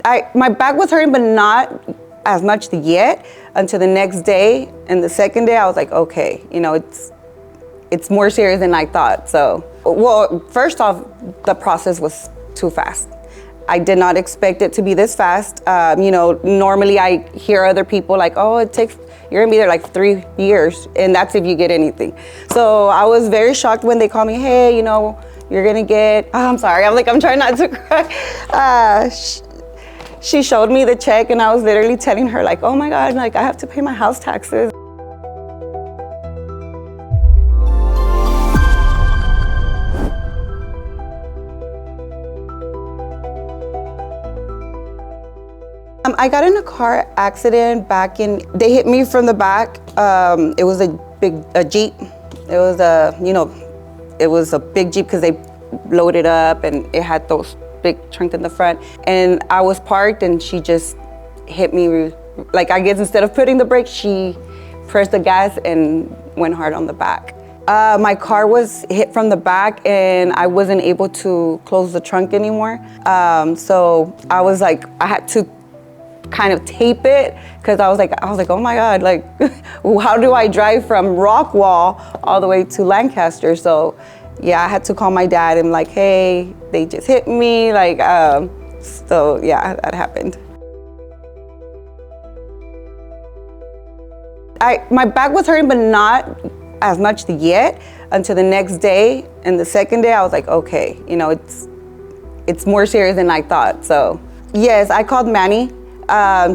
My back was hurting, but not as much yet until the next day. And the second day I was like, okay, it's more serious than I thought. So, well, first off, the process was too fast. I did not expect it to be this fast. Normally I hear other people like, oh, you're gonna be there like 3 years, and that's if you get anything. So I was very shocked when they called me, hey, you're gonna get, I'm sorry, I'm trying not to cry. She showed me the check, and I was literally telling her like, oh my God, like I have to pay my house taxes. I got in a car accident they hit me from the back. It was a Jeep. It was a big Jeep because they loaded up and it had those big trunk in the front. And I was parked and she just hit me. Like, I guess instead of putting the brake, she pressed the gas and went hard on the back. My car was hit from the back and I wasn't able to close the trunk anymore. So I was like, I had to kind of tape it because I was like, oh my God, like, how do I drive from Rockwall all the way to Lancaster? So yeah, I had to call my dad and like, hey, they just hit me. Like, so yeah, that happened. My back was hurting, but not as much yet until the next day. And the second day I was like, okay, it's more serious than I thought. So yes, I called Manny.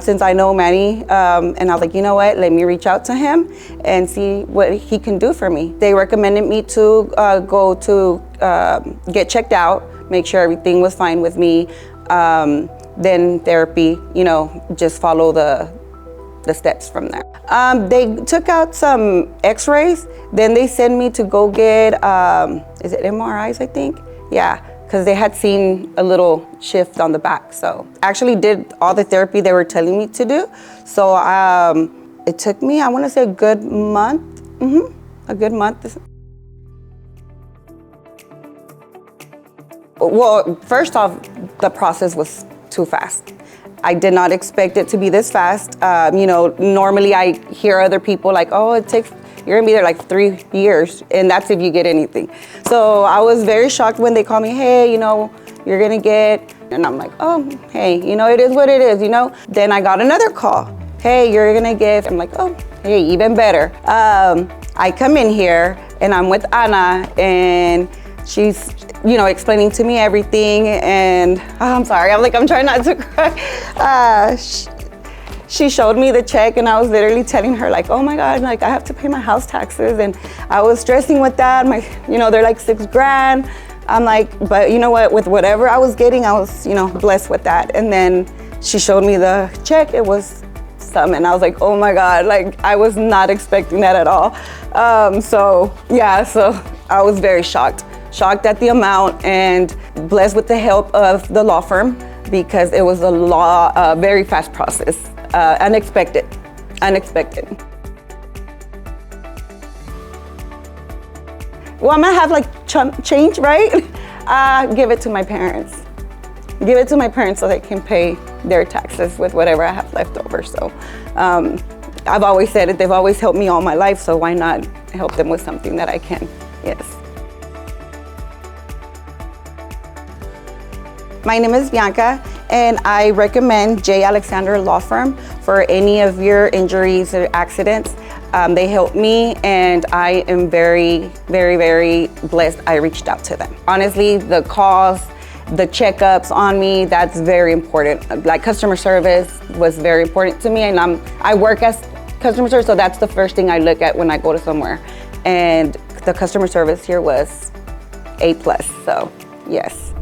Since I know Manny, and I was like, you know what, let me reach out to him and see what he can do for me. They recommended me to go to get checked out, make sure everything was fine with me, then therapy, just follow the steps from there. They took out some x-rays, then they sent me to go get, is it MRIs, I think? Yeah. Because they had seen a little shift on the back. So I actually did all the therapy they were telling me to do. So it took me, I want to say a good month. A good month. Well, first off, the process was too fast. I did not expect it to be this fast. Normally I hear other people like, oh, you're gonna be there like 3 years, and that's if you get anything. So I was very shocked when they called me, hey, you're gonna get, and I'm like, oh, hey, it is what it is, Then I got another call, hey, you're gonna get, I'm like, oh, hey, even better. I come in here and I'm with Anna, and she's, explaining to me everything, and I'm sorry, I'm trying not to cry. She showed me the check, and I was literally telling her like, oh my God, like I have to pay my house taxes, and I was stressing with that. They're like $6,000. I'm like, but you know what? With whatever I was getting, I was, blessed with that. And then she showed me the check. It was some, and I was like, oh my God, like I was not expecting that at all. So I was very shocked at the amount, and blessed with the help of the law firm, because it was a very fast process. Unexpected. Well, I'm gonna have like change, right? Give it to my parents. Give it to my parents so they can pay their taxes with whatever I have left over. So I've always said it, they've always helped me all my life, so why not help them with something that I can? Yes. My name is Bianca, and I recommend J. Alexander Law Firm for any of your injuries or accidents. They helped me, and I am very, very, very blessed I reached out to them. Honestly, the calls, the checkups on me, that's very important. Like, customer service was very important to me, and I work as customer service, so that's the first thing I look at when I go to somewhere. And the customer service here was A+, so yes.